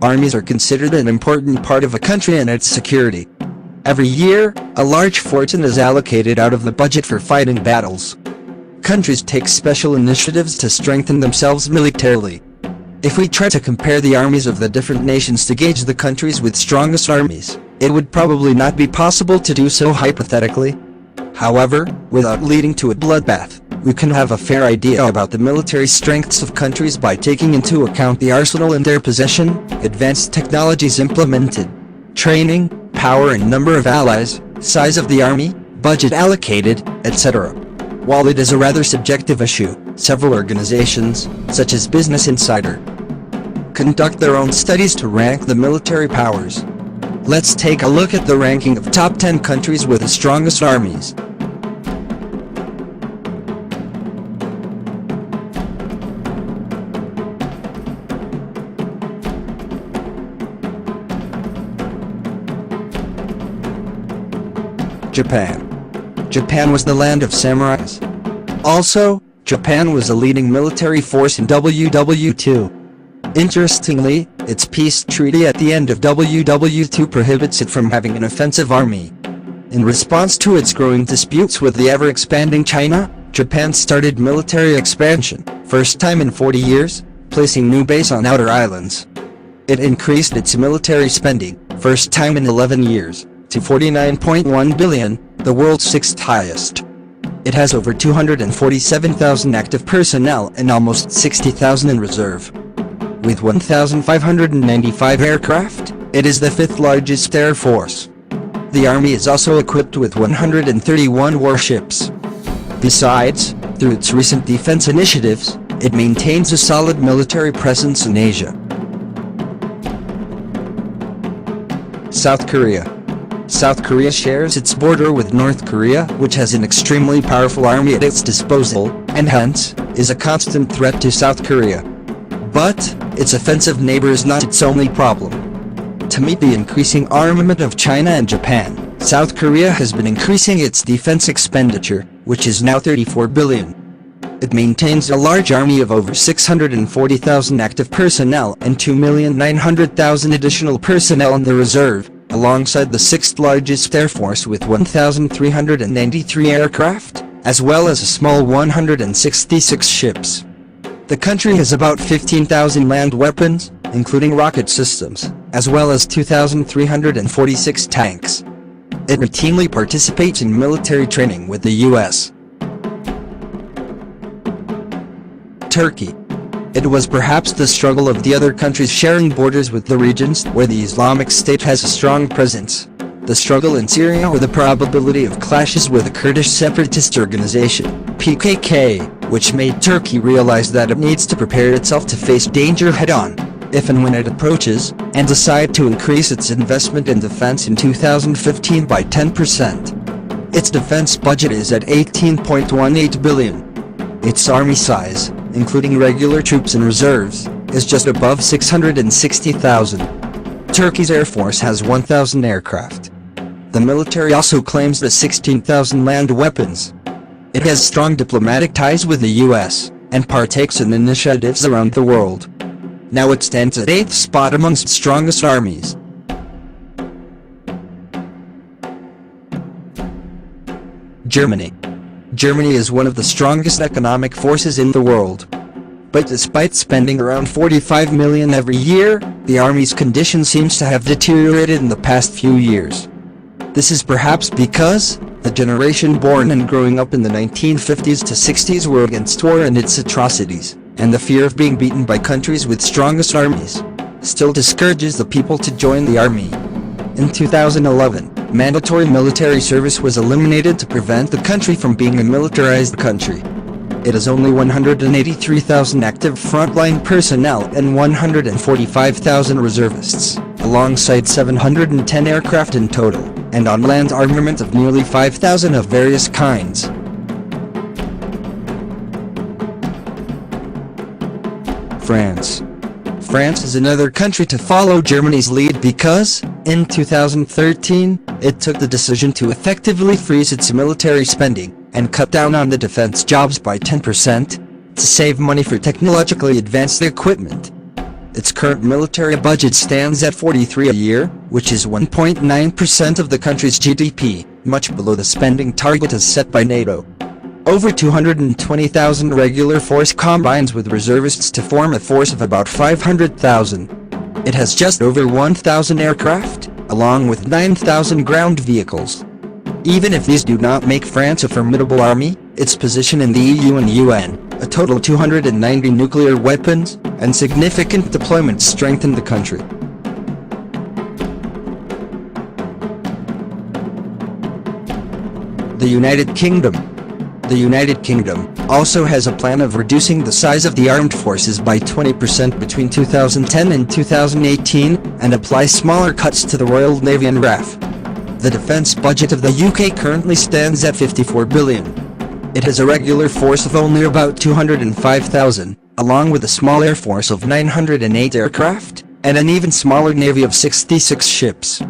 Armies are considered an important part of a country and its security. Every year, a large fortune is allocated out of the budget for fighting battles. Countries take special initiatives to strengthen themselves militarily. If we try to compare the armies of the different nations to gauge the countries with strongest armies, it would probably not be possible to do so hypothetically. However, without leading to a bloodbath, we can have a fair idea about the military strengths of countries by taking into account the arsenal in their possession, advanced technologies implemented, training, power and number of allies, size of the army, budget allocated, etc. While it is a rather subjective issue, several organizations, such as Business Insider, conduct their own studies to rank the military powers. Let's take a look at the ranking of top 10 countries with the strongest armies. Japan. Japan was the land of samurais. Also, Japan was a leading military force in WW2. Interestingly, its peace treaty at the end of WW2 prohibits it from having an offensive army. In response to its growing disputes with the ever-expanding China, Japan started military expansion, first time in 40 years, placing new base on outer islands. It increased its military spending, first time in 11 years, to $49.1 billion, the world's sixth highest. It has over 247,000 active personnel and almost 60,000 in reserve. With 1,595 aircraft, it is the fifth largest air force. The army is also equipped with 131 warships. Besides, through its recent defense initiatives, it maintains a solid military presence in Asia. South Korea. South Korea shares its border with North Korea, which has an extremely powerful army at its disposal, and hence, is a constant threat to South Korea. But, its offensive neighbor is not its only problem. To meet the increasing armament of China and Japan, South Korea has been increasing its defense expenditure, which is now $34 billion. It maintains a large army of over 640,000 active personnel and 2,900,000 additional personnel in the reserve, alongside the sixth largest air force with 1,393 aircraft, as well as a small 166 ships. The country has about 15,000 land weapons, including rocket systems, as well as 2,346 tanks. It routinely participates in military training with the U.S. Turkey. It was perhaps the struggle of the other countries sharing borders with the regions where the Islamic State has a strong presence. The struggle in Syria or the probability of clashes with the Kurdish separatist organization, PKK, which made Turkey realize that it needs to prepare itself to face danger head-on, if and when it approaches, and decide to increase its investment in defense in 2015 by 10%. Its defense budget is at $18.18 billion. Its army size, including regular troops and reserves, is just above 660,000. Turkey's air force has 1,000 aircraft. The military also claims the 16,000 land weapons. It has strong diplomatic ties with the U.S., and partakes in initiatives around the world. Now it stands at 8th spot amongst strongest armies. Germany. Germany is one of the strongest economic forces in the world. But despite spending around $45 million every year, the army's condition seems to have deteriorated in the past few years. This is perhaps because the generation born and growing up in the 1950s to 60s were against war and its atrocities, and the fear of being beaten by countries with strongest armies still discourages the people to join the army. In 2011, mandatory military service was eliminated to prevent the country from being a militarized country. It has only 183,000 active frontline personnel and 145,000 reservists, alongside 710 aircraft in total, and on-land armament of nearly 5,000 of various kinds. France. France is another country to follow Germany's lead because, in 2013, it took the decision to effectively freeze its military spending and cut down on the defense jobs by 10% to save money for technologically advanced equipment. Its current military budget stands at 43 a year, which is 1.9% of the country's GDP, much below the spending target as set by NATO. Over 220,000 regular force combines with reservists to form a force of about 500,000. It has just over 1,000 aircraft, along with 9,000 ground vehicles. Even if these do not make France a formidable army, its position in the EU and UN, a total of 290 nuclear weapons, and significant deployments strengthen the country. The United Kingdom. The United Kingdom also has a plan of reducing the size of the armed forces by 20% between 2010 and 2018, and apply smaller cuts to the Royal Navy and RAF. The defence budget of the UK currently stands at £54 billion. It has a regular force of only about 205,000, along with a small air force of 908 aircraft, and an even smaller navy of 66 ships.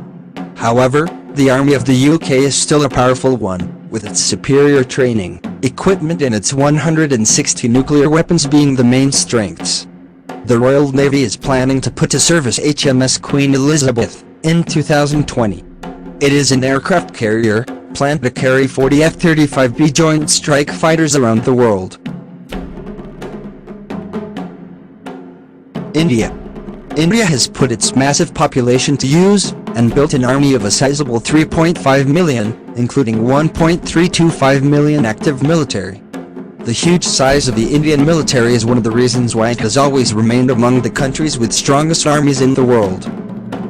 However, the Army of the UK is still a powerful one, with its superior training, equipment and its 160 nuclear weapons being the main strengths. The Royal Navy is planning to put to service HMS Queen Elizabeth in 2020. It is an aircraft carrier, planned to carry 40 F-35B Joint Strike Fighters around the world. India. India has put its massive population to use, and built an army of a sizable 3.5 million, including 1.325 million active military. The huge size of the Indian military is one of the reasons why it has always remained among the countries with strongest armies in the world.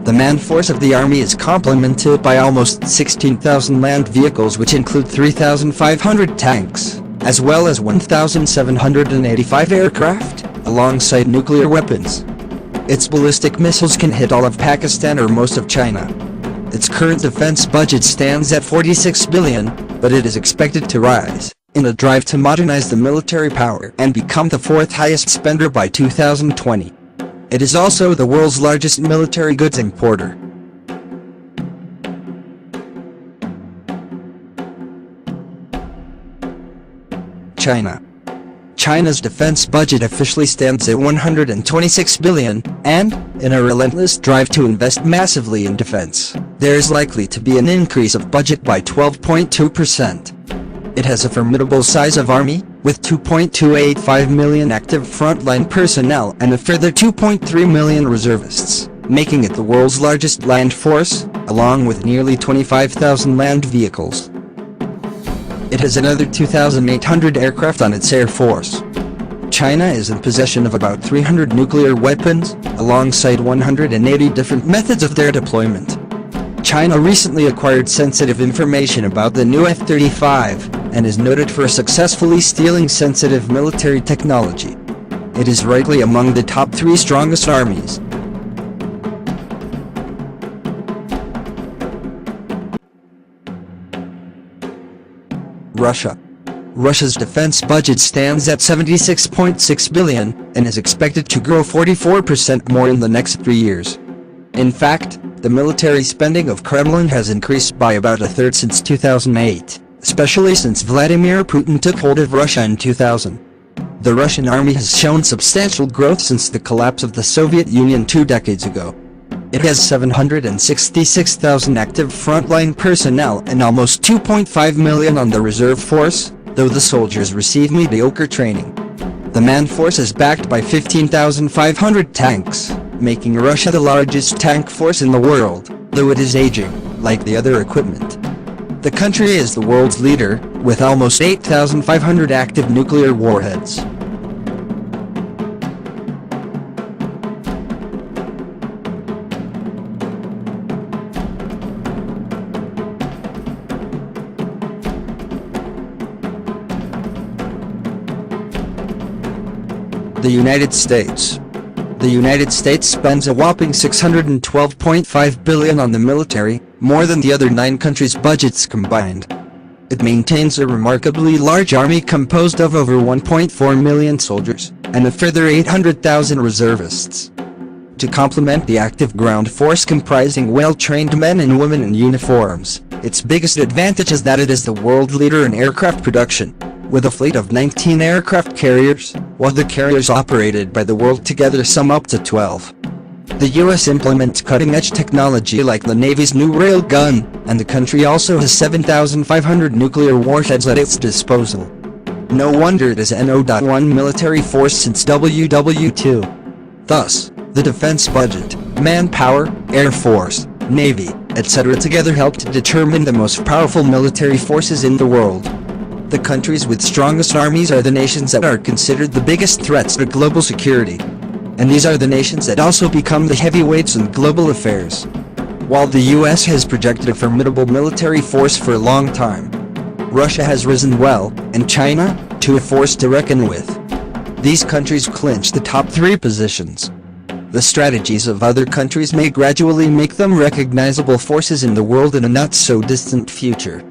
The manned force of the army is complemented by almost 16,000 land vehicles, which include 3,500 tanks, as well as 1,785 aircraft, alongside nuclear weapons. Its ballistic missiles can hit all of Pakistan or most of China. Its current defense budget stands at $46 billion, but it is expected to rise, in a drive to modernize the military power and become the fourth highest spender by 2020. It is also the world's largest military goods importer. China. China's defense budget officially stands at $126 billion, and, in a relentless drive to invest massively in defense, there is likely to be an increase of budget by 12.2%. It has a formidable size of army, with 2.285 million active frontline personnel and a further 2.3 million reservists, making it the world's largest land force, along with nearly 25,000 land vehicles. It has another 2,800 aircraft on its air force. China is in possession of about 300 nuclear weapons, alongside 180 different methods of their deployment. China recently acquired sensitive information about the new F-35, and is noted for successfully stealing sensitive military technology. It is rightly among the top 3 strongest armies. Russia. Russia's defense budget stands at $76.6 billion, and is expected to grow 44% more in the next 3 years. In fact, the military spending of Kremlin has increased by about a third since 2008, especially since Vladimir Putin took hold of Russia in 2000. The Russian army has shown substantial growth since the collapse of the Soviet Union 2 decades ago. It has 766,000 active frontline personnel and almost 2.5 million on the reserve force, though the soldiers receive mediocre training. The manned force is backed by 15,500 tanks, making Russia the largest tank force in the world, though it is aging, like the other equipment. The country is the world's leader, with almost 8,500 active nuclear warheads. The United States. The United States spends a whopping $612.5 billion on the military, more than the other 9 countries' budgets combined. It maintains a remarkably large army composed of over 1.4 million soldiers, and a further 800,000 reservists. To complement the active ground force comprising well-trained men and women in uniforms, its biggest advantage is that it is the world leader in aircraft production, with a fleet of 19 aircraft carriers, while the carriers operated by the world together sum up to 12. The US implements cutting-edge technology like the Navy's new railgun, and the country also has 7,500 nuclear warheads at its disposal. No wonder it is NO.1 military force since WW2. Thus, the defense budget, manpower, Air Force, Navy, etc. together help to determine the most powerful military forces in the world. The countries with strongest armies are the nations that are considered the biggest threats to global security. And these are the nations that also become the heavyweights in global affairs. While the US has projected a formidable military force for a long time, Russia has risen well, and China, to a force to reckon with. These countries clinch the top 3 positions. The strategies of other countries may gradually make them recognizable forces in the world in a not-so-distant future.